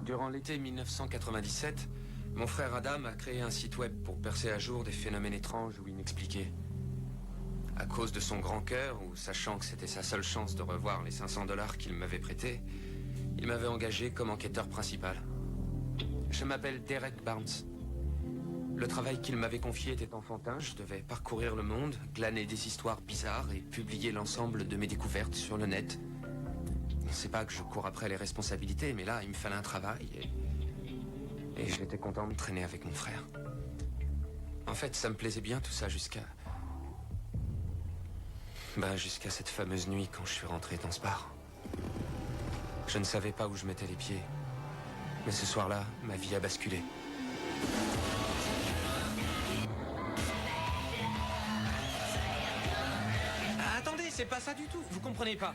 Durant l'été 1997, mon frère Adam a créé un site web pour percer à jour des phénomènes étranges ou inexpliqués. À cause de son grand cœur, ou sachant que c'était sa seule chance de revoir les 500 $ qu'il m'avait prêtés, il m'avait engagé comme enquêteur principal. Je m'appelle Derek Barnes. Le travail qu'il m'avait confié était enfantin. Je devais parcourir le monde, glaner des histoires bizarres et publier l'ensemble de mes découvertes sur le net. C'est pas que je cours après les responsabilités, mais là, il me fallait un travail et j'étais content de traîner avec mon frère. En fait, ça me plaisait bien tout ça jusqu'à cette fameuse nuit quand je suis rentré dans ce bar. Je ne savais pas où je mettais les pieds. Mais ce soir-là, ma vie a basculé. Ah, attendez, c'est pas ça du tout, vous comprenez pas.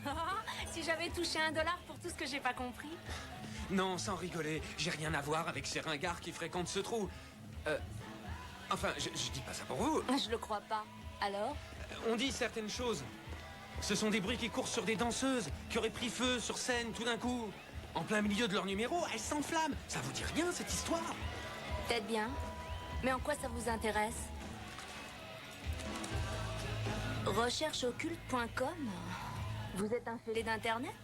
Si j'avais touché $1 pour tout ce que j'ai pas compris. Non, sans rigoler, j'ai rien à voir avec ces ringards qui fréquentent ce trou. Enfin, je dis pas ça pour vous. Je le crois pas. Alors? On dit certaines choses. Ce sont des bruits qui courent sur des danseuses qui auraient pris feu sur scène tout d'un coup. En plein milieu de leur numéro, elles s'enflamment. Ça vous dit rien, cette histoire? Peut-être bien. Mais en quoi ça vous intéresse? Rechercheocculte.com? Vous êtes un fêlé d'Internet?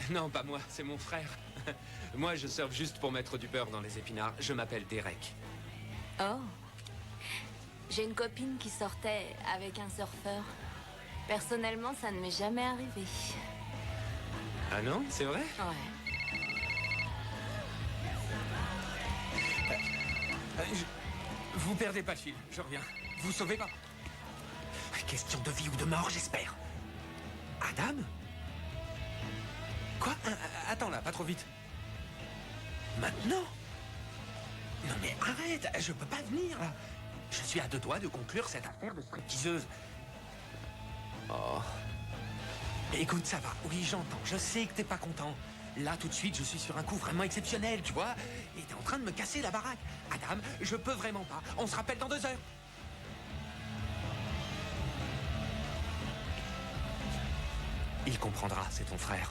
Non, pas moi, c'est mon frère. Moi, je surfe juste pour mettre du beurre dans les épinards. Je m'appelle Derek. Oh. J'ai une copine qui sortait avec un surfeur. Personnellement, ça ne m'est jamais arrivé. Ah non, c'est vrai? Ouais. Vous perdez pas le fil, je reviens. Vous sauvez pas. Question de vie ou de mort, j'espère. Adam? Quoi? Attends là, pas trop vite. Maintenant? Non mais arrête, je peux pas venir là. Je suis à 2 doigts de conclure cette affaire de stripteaseuse. Oh. Écoute, ça va, oui j'entends, je sais que t'es pas content. Là tout de suite je suis sur un coup vraiment exceptionnel, tu vois. Et t'es en train de me casser la baraque. Adam, je peux vraiment pas, on se rappelle dans 2 heures. Il comprendra, c'est ton frère.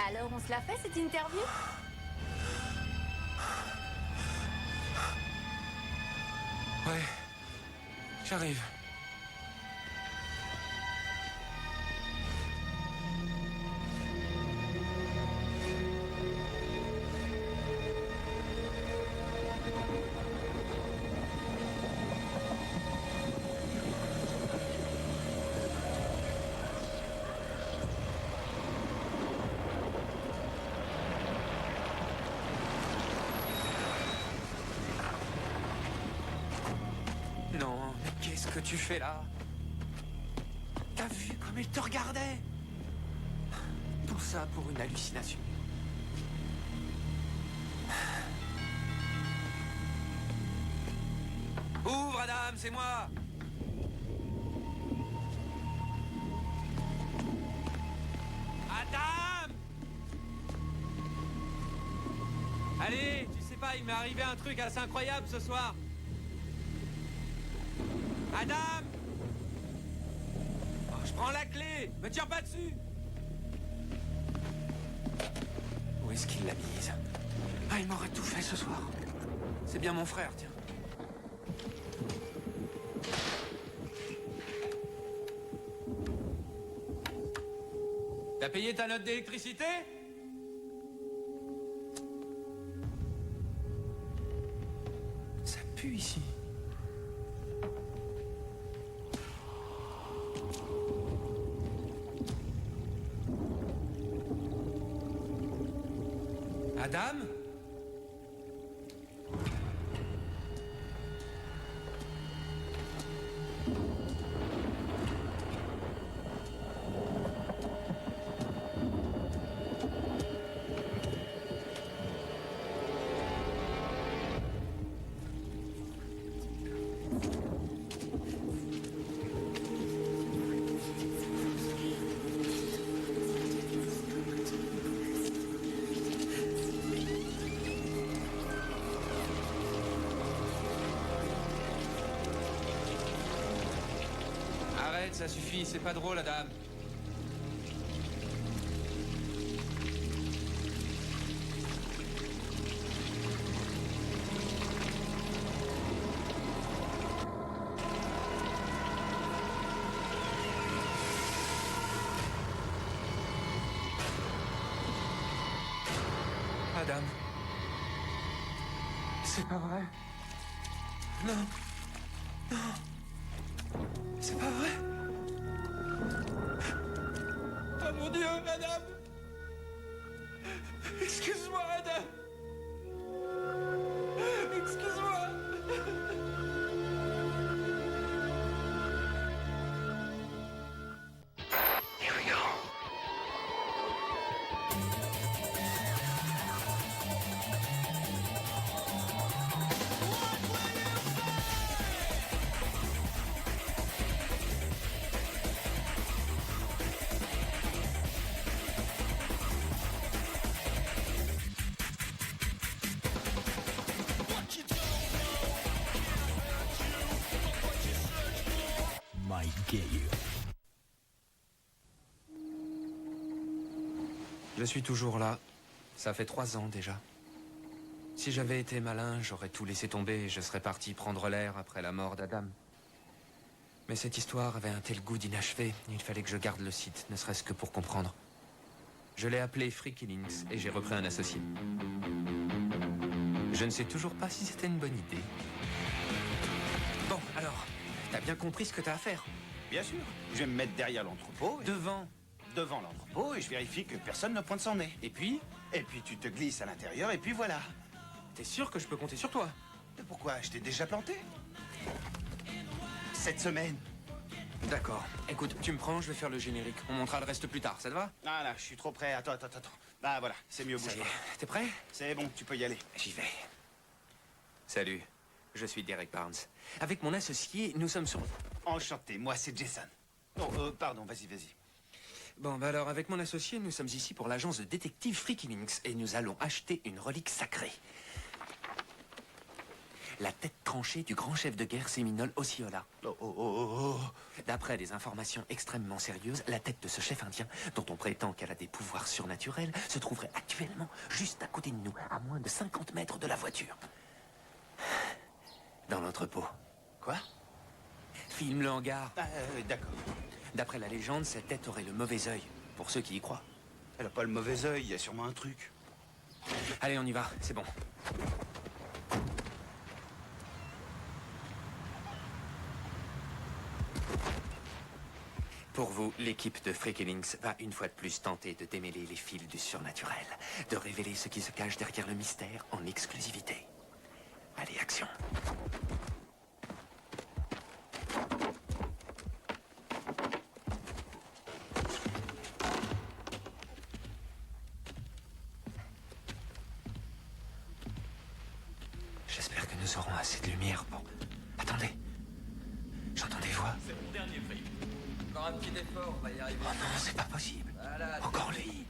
Alors, on se la fait, cette interview? Ouais, j'arrive. Non, mais qu'est-ce que tu fais là? T'as vu comme il te regardait? Tout ça pour une hallucination. Ouvre, Adam, c'est moi! Adam! Allez, tu sais pas, il m'est arrivé un truc assez incroyable ce soir. Adam! Oh, je prends la clé! Me tire pas dessus! Où est-ce qu'il l'a mise? Ah, il m'aurait tout fait ce soir. C'est bien mon frère, tiens. T'as payé ta note d'électricité? Ça pue ici. Adam? Arrête, ça suffit, c'est pas drôle, Adam. Adam. C'est pas vrai. Non. Non. C'est pas vrai. Oh mon Dieu, Adam. Excuse-moi, Adam. Excuse-moi. Here we go. Je suis toujours là. Ça fait 3 ans déjà. Si j'avais été malin, j'aurais tout laissé tomber et je serais parti prendre l'air après la mort d'Adam. Mais cette histoire avait un tel goût d'inachevé, il fallait que je garde le site, ne serait-ce que pour comprendre. Je l'ai appelé Free Killings et j'ai repris un associé. Je ne sais toujours pas si c'était une bonne idée. Bon, alors, t'as bien compris ce que t'as à faire? Bien sûr. Je vais me mettre derrière l'entrepôt. Devant l'entrepôt et je vérifie que personne ne pointe son nez. Et puis tu te glisses à l'intérieur et puis voilà. T'es sûr que je peux compter sur toi? Mais pourquoi? Je t'ai déjà planté. Cette semaine. D'accord. Écoute, tu me prends, je vais faire le générique. On montera le reste plus tard, ça te va? Ah là, je suis trop prêt. Attends. Ah voilà, c'est mieux, Ça bouge y pas. est, t'es prêt? C'est bon, tu peux y aller. J'y vais. Salut, je suis Derek Barnes. Avec mon associé, nous sommes sur... Enchanté, moi c'est Jason. Oh, pardon, vas-y. Bon, bah alors, avec mon associé, nous sommes ici pour l'agence de détective Free Killings et nous allons acheter une relique sacrée. La tête tranchée du grand chef de guerre séminole Osceola. Oh. D'après des informations extrêmement sérieuses, la tête de ce chef indien, dont on prétend qu'elle a des pouvoirs surnaturels, se trouverait actuellement juste à côté de nous, à moins de 50 mètres de la voiture. Dans l'entrepôt. Quoi? Filme le hangar. Ah, d'accord. D'après la légende, cette tête aurait le mauvais œil, pour ceux qui y croient. Elle a pas le mauvais œil, il y a sûrement un truc. Allez, on y va, c'est bon. Pour vous, l'équipe de Free Killings va une fois de plus tenter de démêler les fils du surnaturel, de révéler ce qui se cache derrière le mystère en exclusivité. Allez, action. J'espère que nous aurons assez de lumière pour... Attendez. J'entends des voix. C'est mon dernier prix. Encore un petit effort, on va y arriver. Oh non, c'est pas possible. Voilà, Encore lui.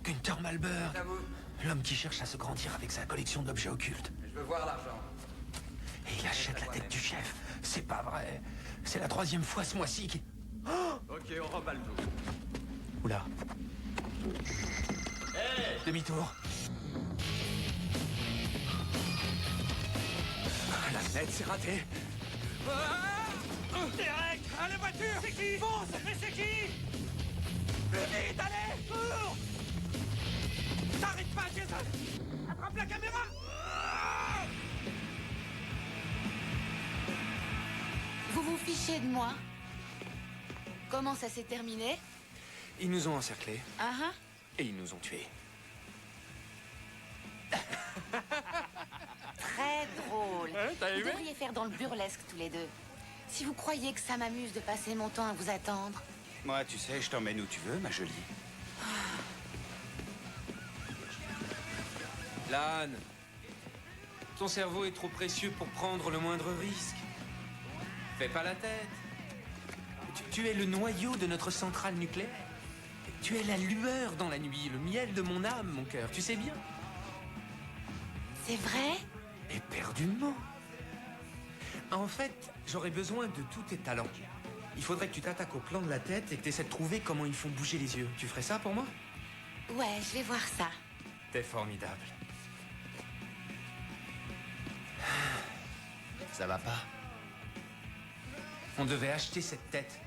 Günther Malber. à vous. L'homme qui cherche à se grandir avec sa collection d'objets occultes. Je veux voir l'argent. Et il achète la tête du chef. C'est pas vrai. C'est la 3e fois ce mois-ci qu'il... Ok, on remballe tout. Oula. Hé Demi-tour. La tête, c'est raté. Derek, à la voiture. C'est qui? Fonce. Mais c'est qui? Vite, allez, cours. T'arrêtes pas, Jason. Attrape la caméra. Vous vous fichez de moi? Comment ça s'est terminé? Ils nous ont encerclés Ah et ils nous ont tués. Très drôle. t'as Vous aimé? devriez faire dans le burlesque tous les deux. Si vous croyez que ça m'amuse de passer mon temps à vous attendre. Moi, tu sais, je t'emmène où tu veux, ma jolie. Lan, ton cerveau est trop précieux pour prendre le moindre risque. Fais pas la tête. Tu es le noyau de notre centrale nucléaire. Tu es la lueur dans la nuit, le miel de mon âme, mon cœur. Tu sais bien. C'est vrai? Éperdument. En fait, j'aurais besoin de tous tes talents. Il faudrait que tu t'attaques au plan de la tête et que tu essaies de trouver comment ils font bouger les yeux. Tu ferais ça pour moi? Ouais, je vais voir ça. T'es formidable. Ça va pas? On devait acheter cette tête.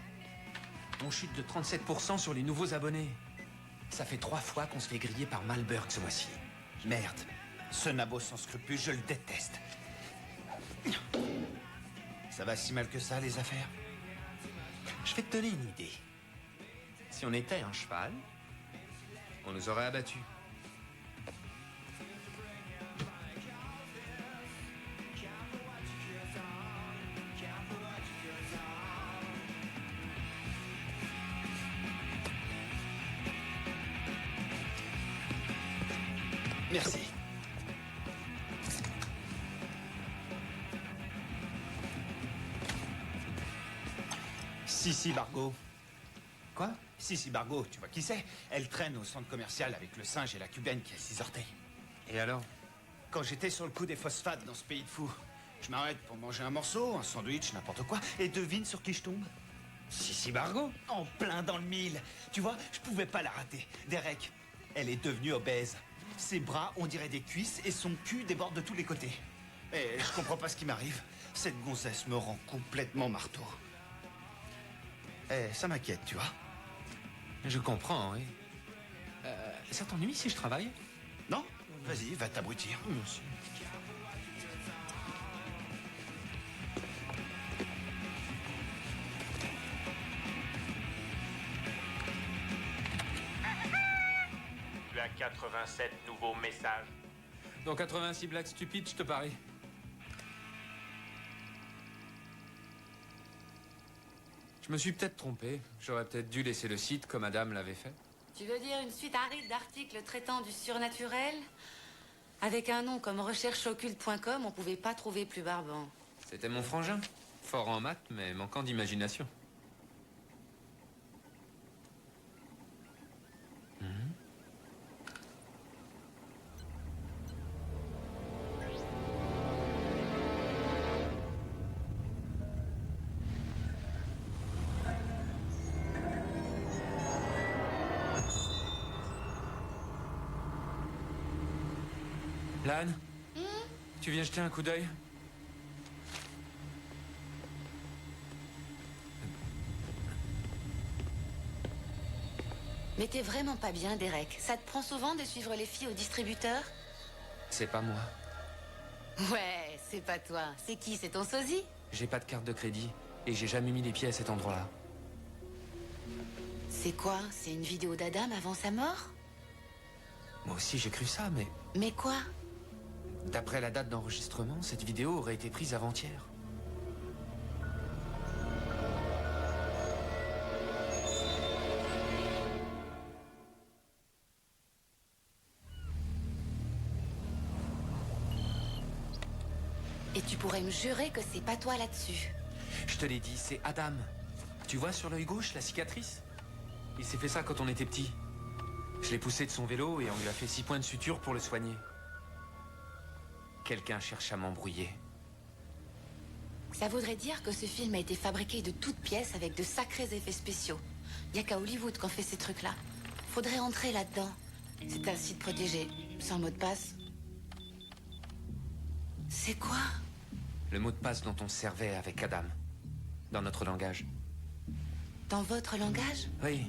On chute de 37% sur les nouveaux abonnés. Ça fait 3 fois qu'on se fait griller par Malberg ce mois-ci. Merde. Ce nabo sans scrupules, je le déteste. Ça va si mal que ça, les affaires? Je vais te donner une idée. Si on était un cheval, on nous aurait abattus. Merci. Sissi Bargo. Quoi? Sissi Bargo, tu vois qui c'est? Elle traîne au centre commercial avec le singe et la cubaine qui a 6 orteils. Et alors? Quand j'étais sur le coup des phosphates dans ce pays de fous, je m'arrête pour manger un morceau, un sandwich, n'importe quoi, et devine sur qui je tombe? Sissi Bargo? En plein dans le mille. Tu vois, je pouvais pas la rater. Derek, elle est devenue obèse. Ses bras, on dirait des cuisses, et son cul déborde de tous les côtés. Et je comprends pas ce qui m'arrive. Cette gonzesse me rend complètement marteau. Ça m'inquiète, tu vois. Je comprends, oui. Ça t'ennuie si je travaille? Non? Vas-y, va t'abrutir. Merci. Tu as 87 nouveaux messages. Dans 86 blagues stupides, je te parie. Je me suis peut-être trompé. J'aurais peut-être dû laisser le site comme Adam l'avait fait. Tu veux dire une suite aride d'articles traitant du surnaturel? Avec un nom comme rechercheocculte.com, on pouvait pas trouver plus barbant. C'était mon frangin. Fort en maths, mais manquant d'imagination. Lan, tu viens jeter un coup d'œil? Mais t'es vraiment pas bien, Derek. Ça te prend souvent de suivre les filles au distributeur? C'est pas moi. Ouais, c'est pas toi. C'est qui? C'est ton sosie? J'ai pas de carte de crédit et j'ai jamais mis les pieds à cet endroit-là. C'est quoi? C'est une vidéo d'Adam avant sa mort? Moi aussi j'ai cru ça, mais Mais quoi? d'après la date d'enregistrement, cette vidéo aurait été prise avant-hier. Et tu pourrais me jurer que c'est pas toi là-dessus. Je te l'ai dit, c'est Adam. Tu vois sur l'œil gauche la cicatrice? Il s'est fait ça quand on était petit. Je l'ai poussé de son vélo et on lui a fait 6 points de suture pour le soigner. Quelqu'un cherche à m'embrouiller. Ça voudrait dire que ce film a été fabriqué de toutes pièces avec de sacrés effets spéciaux. Y a qu'à Hollywood qu'on fait ces trucs-là. Faudrait entrer là-dedans. C'est un site protégé, sans mot de passe. C'est quoi? Le mot de passe dont on se servait avec Adam. Dans notre langage. Dans votre langage? Oui.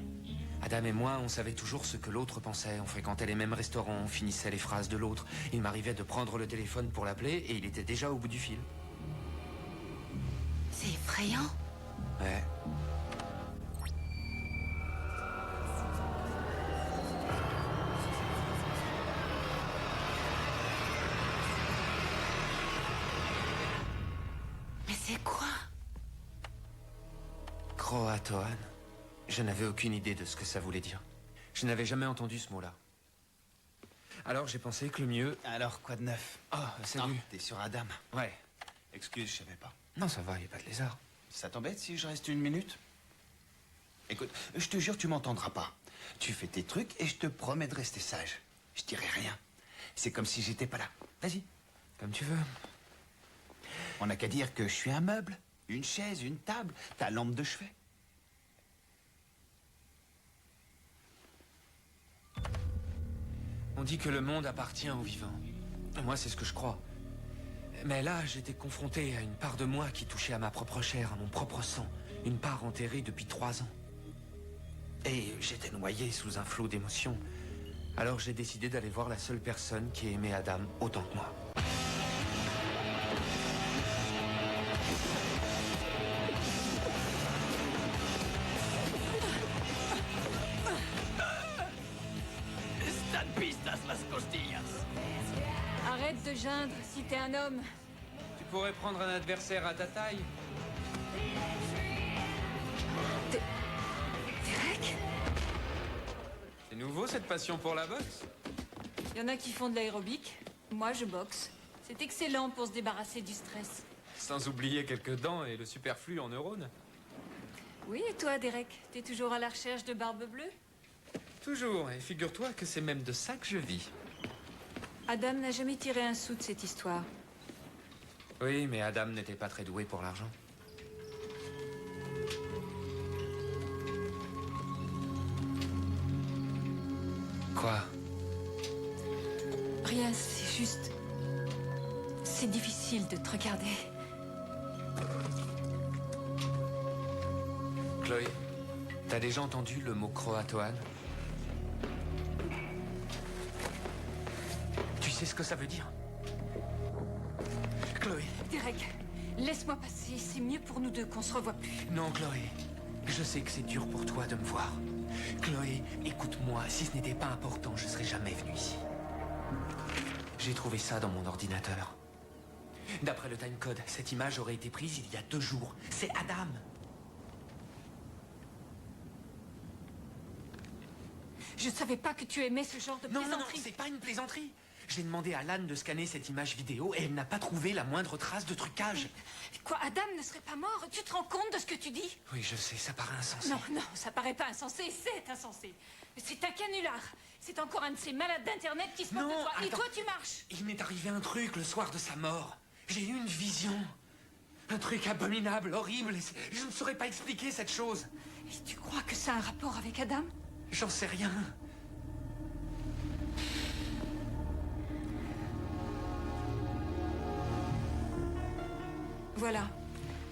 Adam et moi, on savait toujours ce que l'autre pensait. On fréquentait les mêmes restaurants, on finissait les phrases de l'autre. Il m'arrivait de prendre le téléphone pour l'appeler et il était déjà au bout du fil. C'est effrayant. Ouais. Mais c'est quoi? Croatoan. Je n'avais aucune idée de ce que ça voulait dire. Je n'avais jamais entendu ce mot-là. Alors j'ai pensé que le mieux... Alors, quoi de neuf? Oh, salut. T'es sur Adam? Ouais. Excuse, je savais pas. Non, ça va, y a pas de lézard. Ça t'embête si je reste une minute? Écoute, je te jure, tu m'entendras pas. Tu fais tes trucs et je te promets de rester sage. Je dirai rien. C'est comme si j'étais pas là. Vas-y. Comme tu veux. On n'a qu'à dire que je suis un meuble, une chaise, une table, ta lampe de chevet. On dit que le monde appartient aux vivants. Moi, c'est ce que je crois. Mais là, j'étais confronté à une part de moi qui touchait à ma propre chair, à mon propre sang. Une part enterrée depuis 3 ans. Et j'étais noyé sous un flot d'émotions. Alors j'ai décidé d'aller voir la seule personne qui aimait Adam autant que moi. Están pistas las costillas. Arrête de geindre si t'es un homme. Tu pourrais prendre un adversaire à ta taille. Derek? C'est nouveau cette passion pour la boxe? Y en a qui font de l'aérobic. Moi, je boxe. C'est excellent pour se débarrasser du stress. Sans oublier quelques dents et le superflu en neurones. Oui, et toi, Derek? T'es toujours à la recherche de Barbe Bleue? Toujours, et figure-toi que c'est même de ça que je vis. Adam n'a jamais tiré un sou de cette histoire. Oui, mais Adam n'était pas très doué pour l'argent. Quoi? Rien, c'est juste... C'est difficile de te regarder. Chloé, t'as déjà entendu le mot croatoan? Tu sais ce que ça veut dire? Chloé. Derek, laisse-moi passer. C'est mieux pour nous deux qu'on se revoie plus. Non, Chloé. Je sais que c'est dur pour toi de me voir. Chloé, écoute-moi. Si ce n'était pas important, je serais jamais venu ici. J'ai trouvé ça dans mon ordinateur. D'après le timecode, cette image aurait été prise il y a 2 jours. C'est Adam. Je savais pas que tu aimais ce genre de Non, plaisanterie. c'est pas une plaisanterie. J'ai demandé à Lan de scanner cette image vidéo et elle n'a pas trouvé la moindre trace de trucage. Quoi, Adam ne serait pas mort? Tu te rends compte de ce que tu dis? Oui, je sais, ça paraît insensé. Non, non, ça paraît pas insensé, c'est insensé. C'est un canular. C'est encore un de ces malades d'Internet qui se moque de Non, toi. Et attends. toi, tu marches. Il m'est arrivé un truc le soir de sa mort. J'ai eu une vision. Un truc abominable, horrible. Je ne saurais pas expliquer cette chose. Et tu crois que ça a un rapport avec Adam? J'en sais rien. Voilà.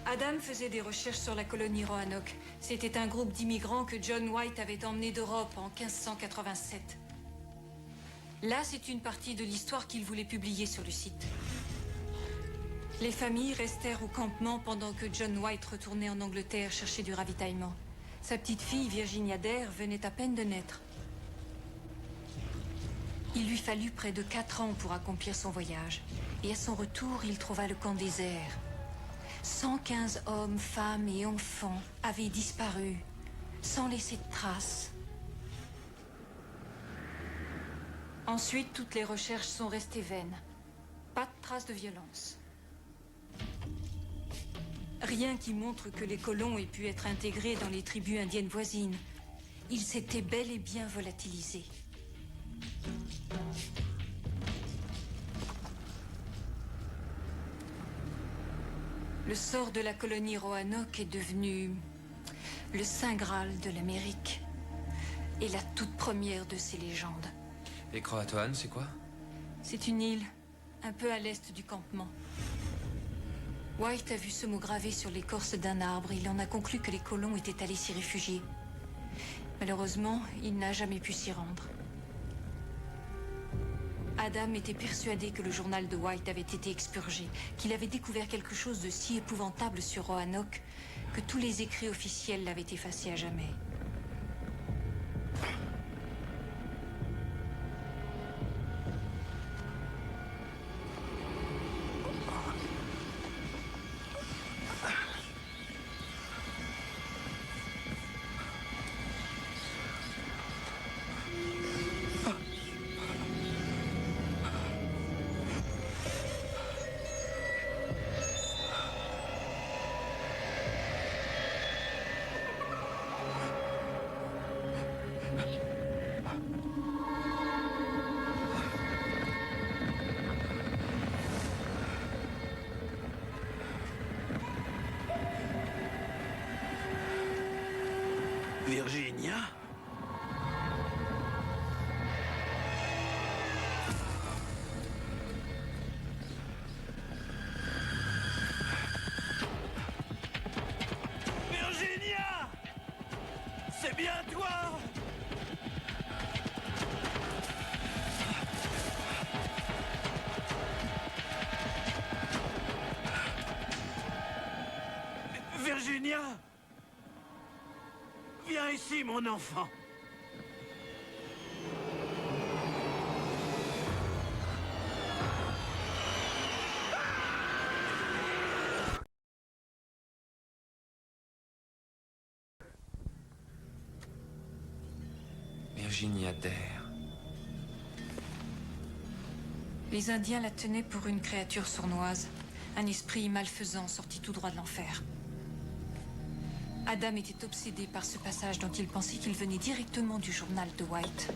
Adam faisait des recherches sur la colonie Roanoke. C'était un groupe d'immigrants que John White avait emmené d'Europe en 1587. Là, c'est une partie de l'histoire qu'il voulait publier sur le site. Les familles restèrent au campement pendant que John White retournait en Angleterre chercher du ravitaillement. Sa petite fille, Virginia Dare, venait à peine de naître. Il lui fallut près de 4 ans pour accomplir son voyage. Et à son retour, il trouva le camp désert. 115 hommes, femmes et enfants avaient disparu, sans laisser de traces. Ensuite, toutes les recherches sont restées vaines. Pas de traces de violence. Rien qui montre que les colons aient pu être intégrés dans les tribus indiennes voisines. Ils s'étaient bel et bien volatilisés. Le sort de la colonie Roanoke est devenu le Saint Graal de l'Amérique et la toute première de ses légendes. Et Croatoan, c'est quoi? C'est une île, un peu à l'est du campement. White a vu ce mot gravé sur l'écorce d'un arbre et il en a conclu que les colons étaient allés s'y réfugier. Malheureusement, il n'a jamais pu s'y rendre. Adam était persuadé que le journal de White avait été expurgé, qu'il avait découvert quelque chose de si épouvantable sur Roanoke que tous les écrits officiels l'avaient effacé à jamais. Virginia? Viens ici, mon enfant. Virginia Dare. Les Indiens la tenaient pour une créature sournoise, un esprit malfaisant sorti tout droit de l'enfer. Adam était obsédé par ce passage dont il pensait qu'il venait directement du journal de White.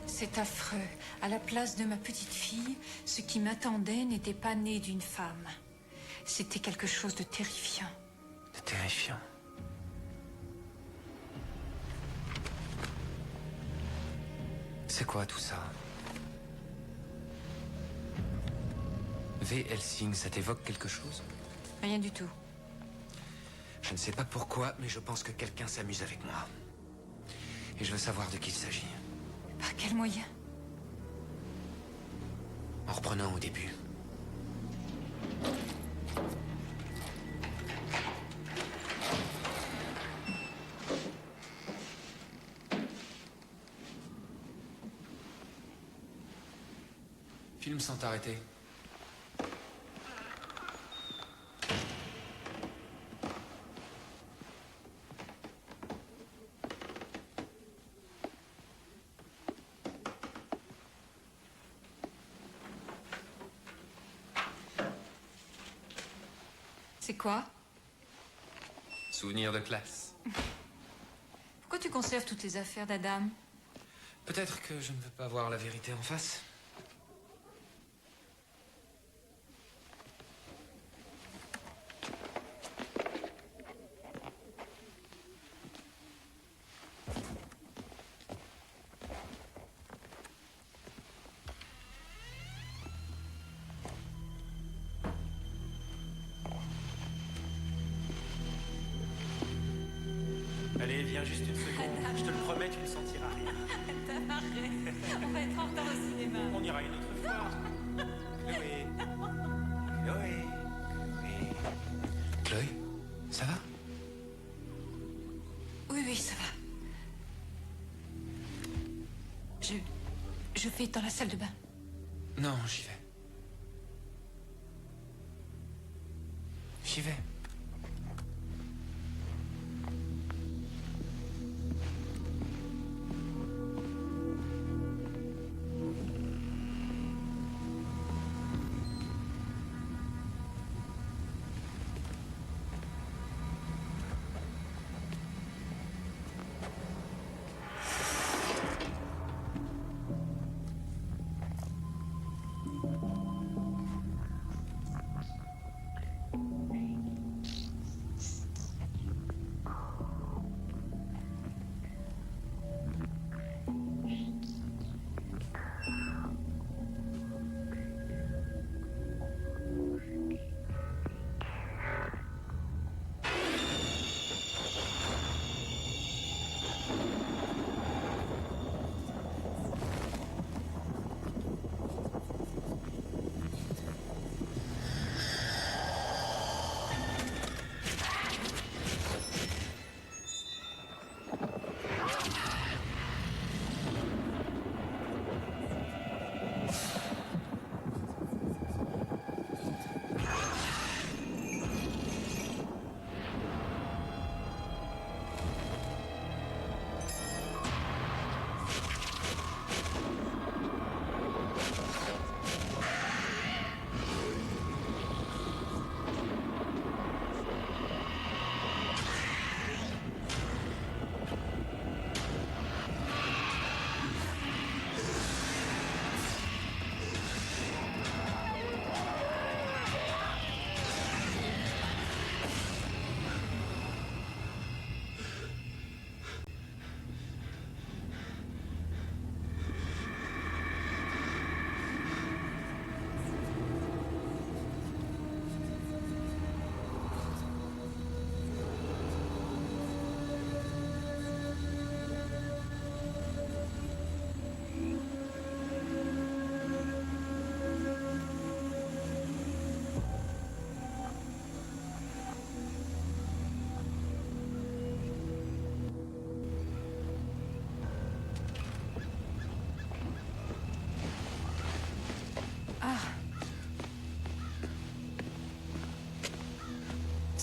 C'est affreux. À la place de ma petite fille, ce qui m'attendait n'était pas né d'une femme. C'était quelque chose de terrifiant. C'est terrifiant. C'est quoi tout ça? V. Helsing, ça t'évoque quelque chose? Rien du tout. Je ne sais pas pourquoi, mais je pense que quelqu'un s'amuse avec moi. Et je veux savoir de qui il s'agit. Par quel moyen? En reprenant au début. Film sans t'arrêter. C'est quoi? Souvenir de classe. Pourquoi tu conserves toutes les affaires d'Adam? Peut-être que je ne veux pas voir la vérité en face. Allez, viens juste une seconde. Je te le promets, tu ne sentiras rien. Arrête. On va être en retard au cinéma. On ira une autre fois. Chloé. Chloé. Chloé. Chloé, ça va? Oui, oui, ça va. Je vais dans la salle de bain. Non, j'y vais. J'y vais.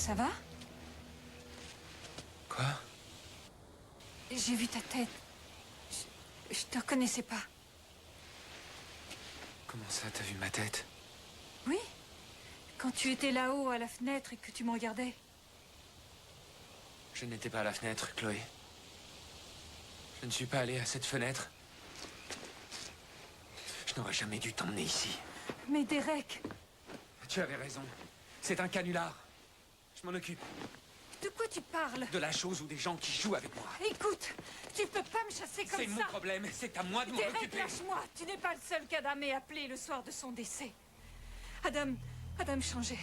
Ça va? Quoi? J'ai vu ta tête. Je te reconnaissais pas. Comment ça, t'as vu ma tête? Oui? Quand tu étais là-haut à la fenêtre et que tu me regardais. Je n'étais pas à la fenêtre, Chloé. Je ne suis pas allé à cette fenêtre. Je n'aurais jamais dû t'emmener ici. Mais Derek, Tu avais raison. C'est un canular. Je m'en occupe. de quoi tu parles? De la chose ou des gens qui jouent avec moi. Écoute, tu peux pas me chasser comme C'est mon ça. problème. C'est à moi de m'en Derek, occuper. lâche-moi. Tu n'es pas le seul qu'Adam ait appelé le soir de son décès. Adam changeait.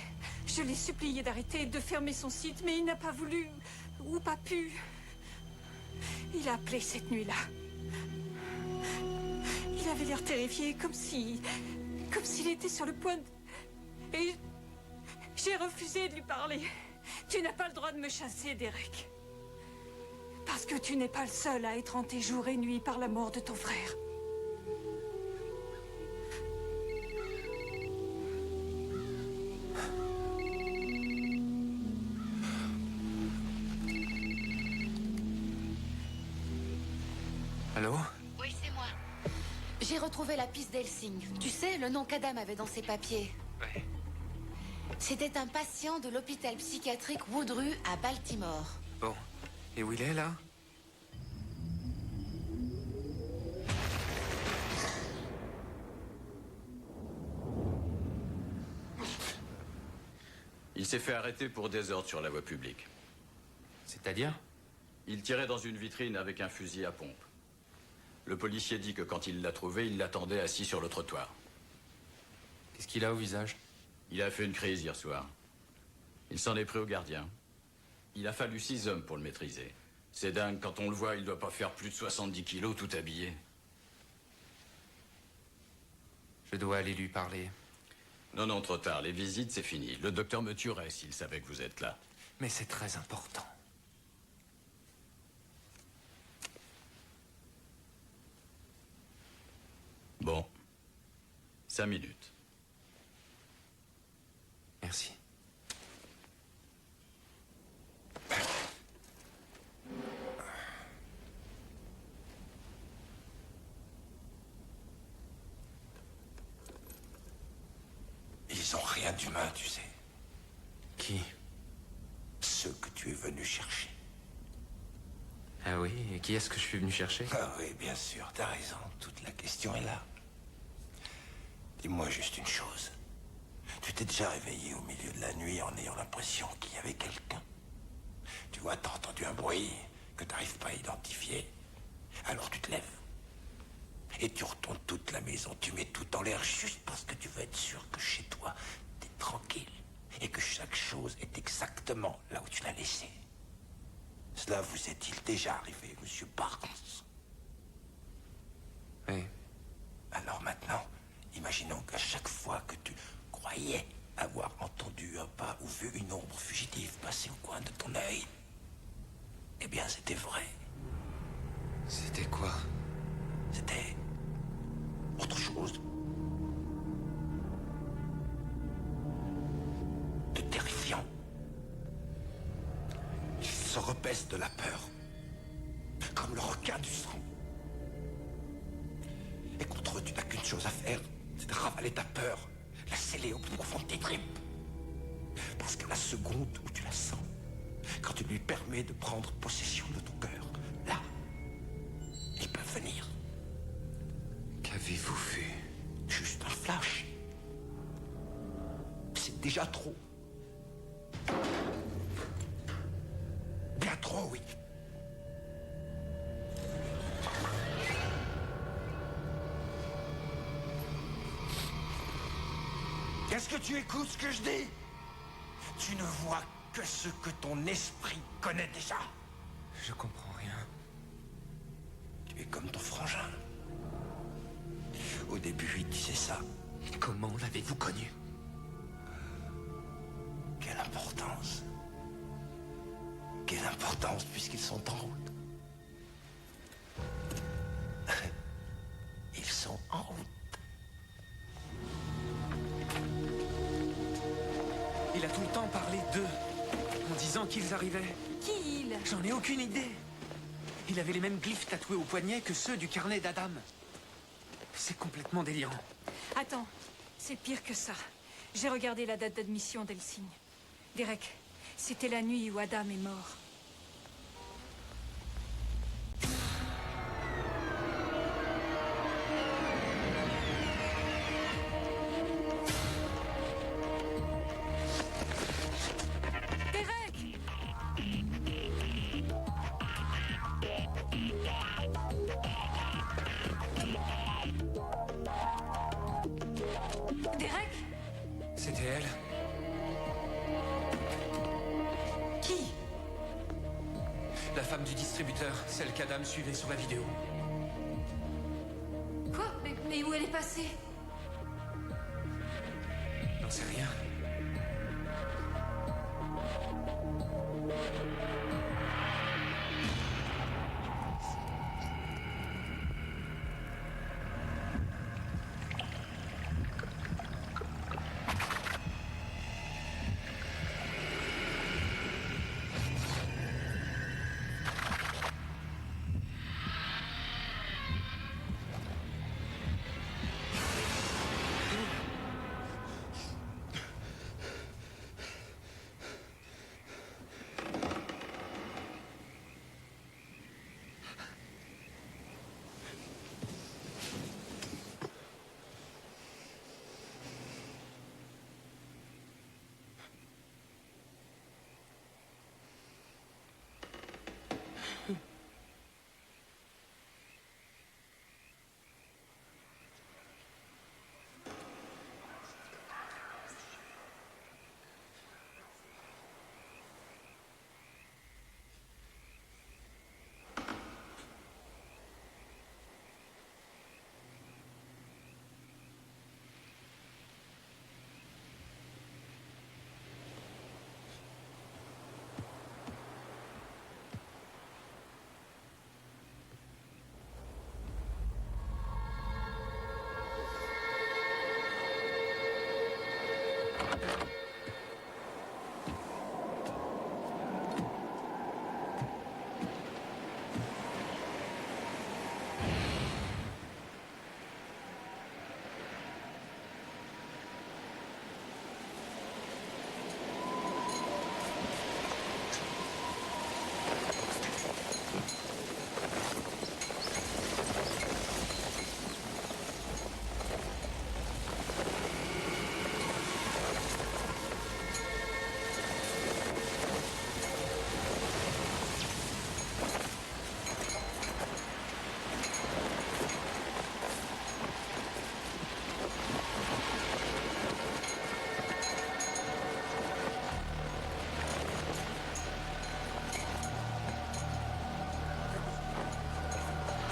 Je l'ai supplié d'arrêter, de fermer son site, mais il n'a pas voulu, ou pas pu. Il a appelé cette nuit-là. Il avait l'air terrifié, comme s'il était sur le point de... Et j'ai refusé de lui parler. Tu n'as pas le droit de me chasser, Derek. Parce que tu n'es pas le seul à être hanté jour et nuit par la mort de ton frère. Allô? Oui, c'est moi. J'ai retrouvé la piste d'Helsing. Tu sais, le nom qu'Adam avait dans ses papiers. Ouais. C'était un patient de l'hôpital psychiatrique Woodrue à Baltimore. Bon. Et où il est, là? Il s'est fait arrêter pour désordre sur la voie publique. C'est-à-dire? Il tirait dans une vitrine avec un fusil à pompe. Le policier dit que quand il l'a trouvé, il l'attendait assis sur le trottoir. Qu'est-ce qu'il a au visage? Il a fait une crise hier soir. Il s'en est pris au gardien. Il a fallu 6 hommes pour le maîtriser. C'est dingue, quand on le voit, il doit pas faire plus de 70 kilos tout habillé. Je dois aller lui parler. Non, non, trop tard. Les visites, c'est fini. Le docteur me tuerait s'il savait que vous êtes là. Mais c'est très important. Bon. 5 minutes. Merci. Ils ont rien d'humain, tu sais. Qui? Ceux que tu es venu chercher. Ah oui, et qui est-ce que je suis venu chercher? Ah oui, bien sûr, t'as raison. Toute la question est là. Dis-moi juste une chose. Tu t'es déjà réveillé au milieu de la nuit en ayant l'impression qu'il y avait quelqu'un? Tu vois, t'as entendu un bruit que t'arrives pas à identifier. Alors tu te lèves. Et tu retournes toute la maison. Tu mets tout en l'air juste parce que tu veux être sûr que chez toi, t'es tranquille. Et que chaque chose est exactement là où tu l'as laissée. Cela vous est-il déjà arrivé, monsieur Barnes? Oui. Alors maintenant, imaginons qu'à chaque fois que tu croyais avoir entendu un pas ou vu une ombre fugitive passer au coin de ton œil, eh bien c'était vrai. C'était quoi? C'était autre chose. De terrifiant. Il se repaisse de la peur. Comme le requin du sang. Et contre eux, tu n'as qu'une chose à faire, c'est de ravaler ta peur, la sceller au plus profond de tes tripes. Parce que la seconde où tu la sens, quand tu lui permets de prendre possession de ton cœur, là, ils peuvent venir. Qu'avez-vous vu? Juste un flash. C'est déjà trop. Bien trop, oui. Est-ce que tu écoutes ce que je dis? Tu ne vois que ce que ton esprit connaît déjà. Je comprends rien. Tu es comme ton frangin. Au début, il disait ça. Comment l'avez-vous connu? Quelle importance. Quelle importance puisqu'ils sont en route. Ils sont en route. Il a tout le temps parlé d'eux. en disant qu'ils arrivaient. Qui il? J'en ai aucune idée. Il avait les mêmes glyphes tatoués au poignet que ceux du carnet d'Adam. C'est complètement délirant. Attends, c'est pire que ça. J'ai regardé la date d'admission d'Helsinki. Derek, c'était la nuit où Adam est mort. Derek! Derek? C'était elle. Qui? La femme du distributeur, celle qu'Adam suivait sur la vidéo. Quoi? Mais où elle est passée? J'en sais rien.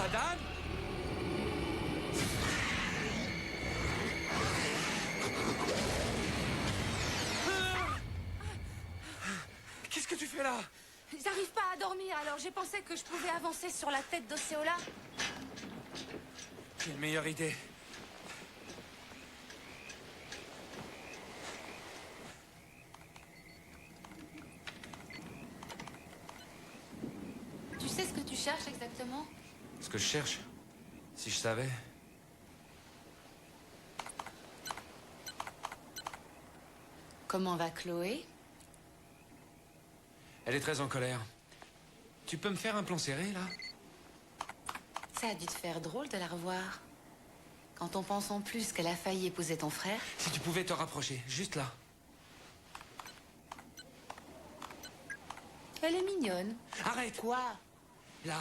Adam? Qu'est-ce que tu fais là? J'arrive pas à dormir, alors j'ai pensé que je pouvais avancer sur la tête d'Osceola. J'ai une meilleure idée. Tu sais ce que tu cherches exactement? Ce que je cherche, si je savais. Comment va Chloé? Elle est très en colère. Tu peux me faire un plan serré, là? Ça a dû te faire drôle de la revoir. Quand on pense en plus qu'elle a failli épouser ton frère. Si tu pouvais te rapprocher, juste là. Elle est mignonne. Arrête! Quoi? Là,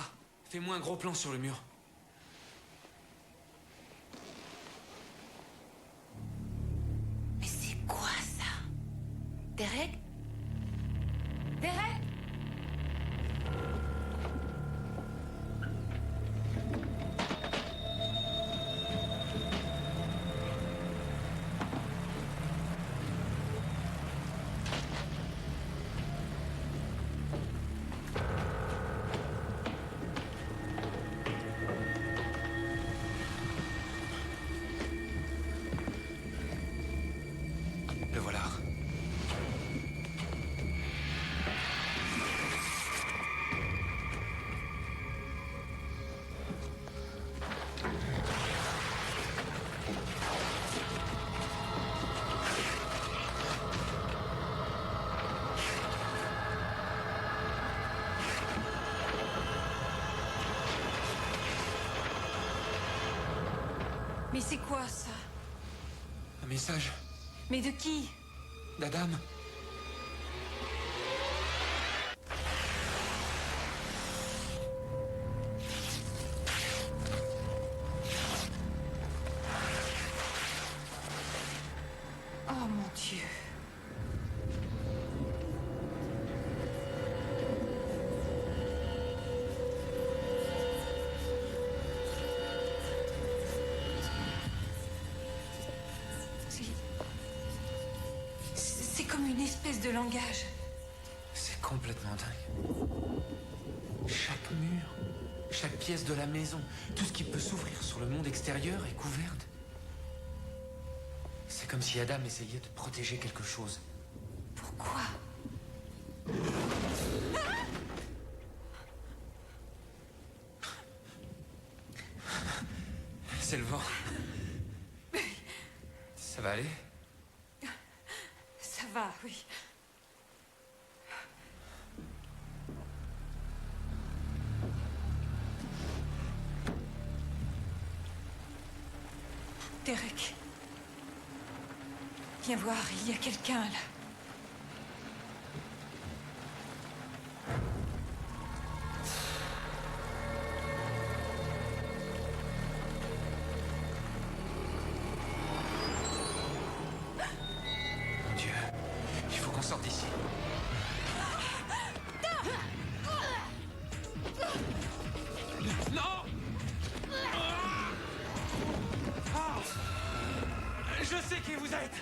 fais-moi un gros plan sur le mur. Mais c'est quoi ça? Derek? Derek? Le voilà. Mais c'est quoi, ça? Un message Mais de qui? d'Adam. Oh, mon Dieu. C'est comme une espèce de langage. C'est complètement dingue. Chaque mur, chaque pièce de la maison, tout ce qui peut s'ouvrir sur le monde extérieur est couvert. C'est comme si Adam essayait de protéger quelque chose. Pourquoi? C'est le vent. Ça va aller? Ça va, oui. Derek. Viens voir, il y a quelqu'un là. Mon Dieu, il faut qu'on sorte d'ici. Non! Ah! Je sais qui vous êtes!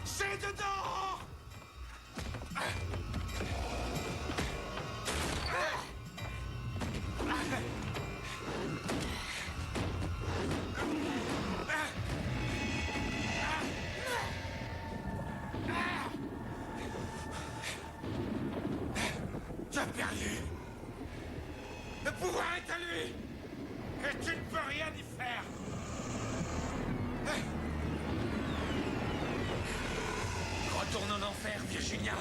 C'est dedans! Tu as perdu! Le pouvoir est à lui! Et tu ne peux rien y faire! Retourne en enfer, Virginia!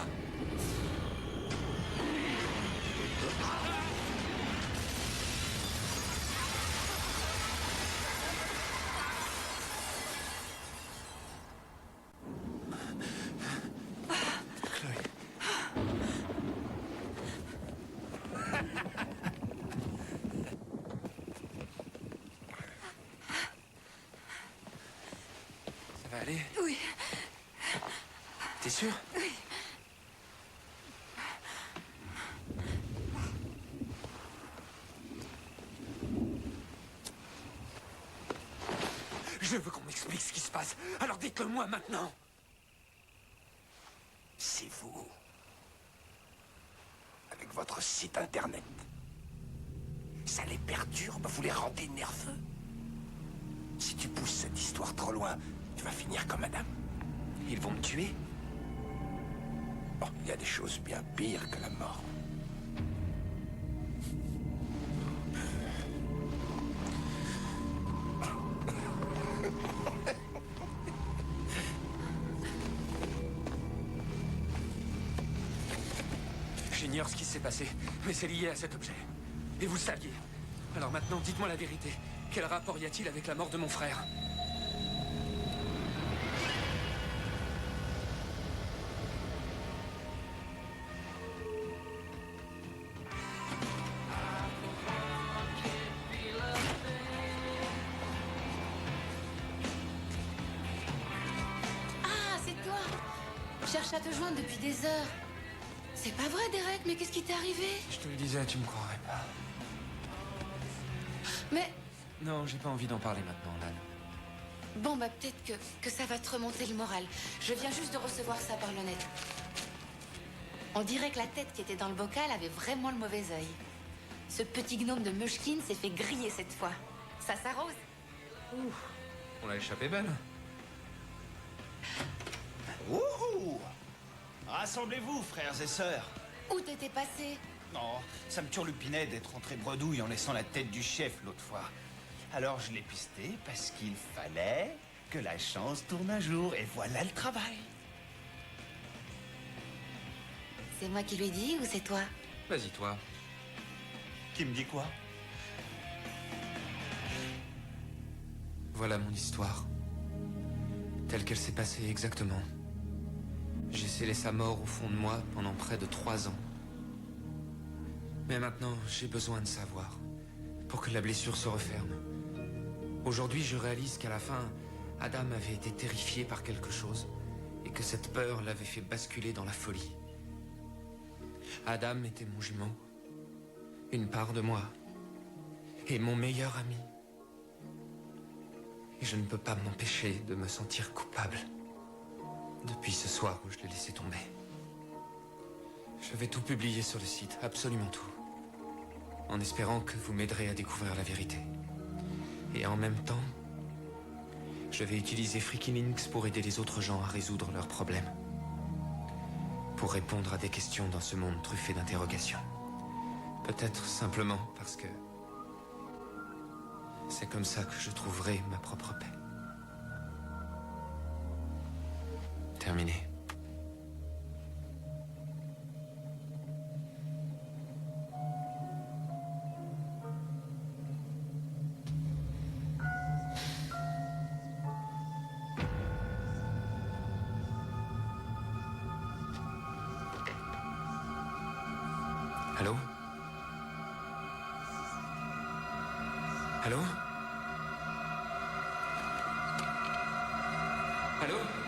Chloé. Ça va aller? Oui, T'es sûr? oui. Je veux qu'on m'explique ce qui se passe. Alors dites-le moi maintenant. C'est vous. Avec votre site internet. Ça les perturbe, vous les rendez nerveux. Si tu pousses cette histoire trop loin, tu vas finir comme Madame. Ils vont me tuer? Bon, il y a des choses bien pires que la mort. J'ignore ce qui s'est passé, mais c'est lié à cet objet. Et vous le saviez. Alors maintenant, dites-moi la vérité. Quel rapport y a-t-il avec la mort de mon frère? Ah, c'est toi. Je cherche à te joindre depuis des heures. C'est pas vrai, Derek, mais qu'est-ce qui t'est arrivé? Je te le disais, tu me croirais pas. Mais, Non, j'ai pas envie d'en parler maintenant, Lan. bon, bah peut-être que ça va te remonter le moral. Je viens juste de recevoir ça par le net. On dirait que la tête qui était dans le bocal avait vraiment le mauvais œil. Ce petit gnome de Mushkin s'est fait griller cette fois. Ça s'arrose. On l'a échappé belle. Wouhou! Rassemblez-vous, frères et sœurs. Où t'étais passé? Non, ça me turlupinait d'être rentré bredouille en laissant la tête du chef l'autre fois. Alors je l'ai pisté parce qu'il fallait que la chance tourne un jour. Et voilà le travail. C'est moi qui lui ai dit ou c'est toi? Vas-y, toi. Qui me dit quoi? Voilà mon histoire. Telle qu'elle s'est passée exactement. J'ai scellé sa mort au fond de moi pendant près de 3 ans. Mais maintenant, j'ai besoin de savoir, pour que la blessure se referme. Aujourd'hui, je réalise qu'à la fin, Adam avait été terrifié par quelque chose, et que cette peur l'avait fait basculer dans la folie. Adam était mon jumeau, une part de moi, et mon meilleur ami. Et je ne peux pas m'empêcher de me sentir coupable. Depuis ce soir où je l'ai laissé tomber. Je vais tout publier sur le site, absolument tout. En espérant que vous m'aiderez à découvrir la vérité. Et en même temps, je vais utiliser Freaky Links pour aider les autres gens à résoudre leurs problèmes. Pour répondre à des questions dans ce monde truffé d'interrogations. Peut-être simplement parce que c'est comme ça que je trouverai ma propre paix. Terminé. Allô? Allô? Allô?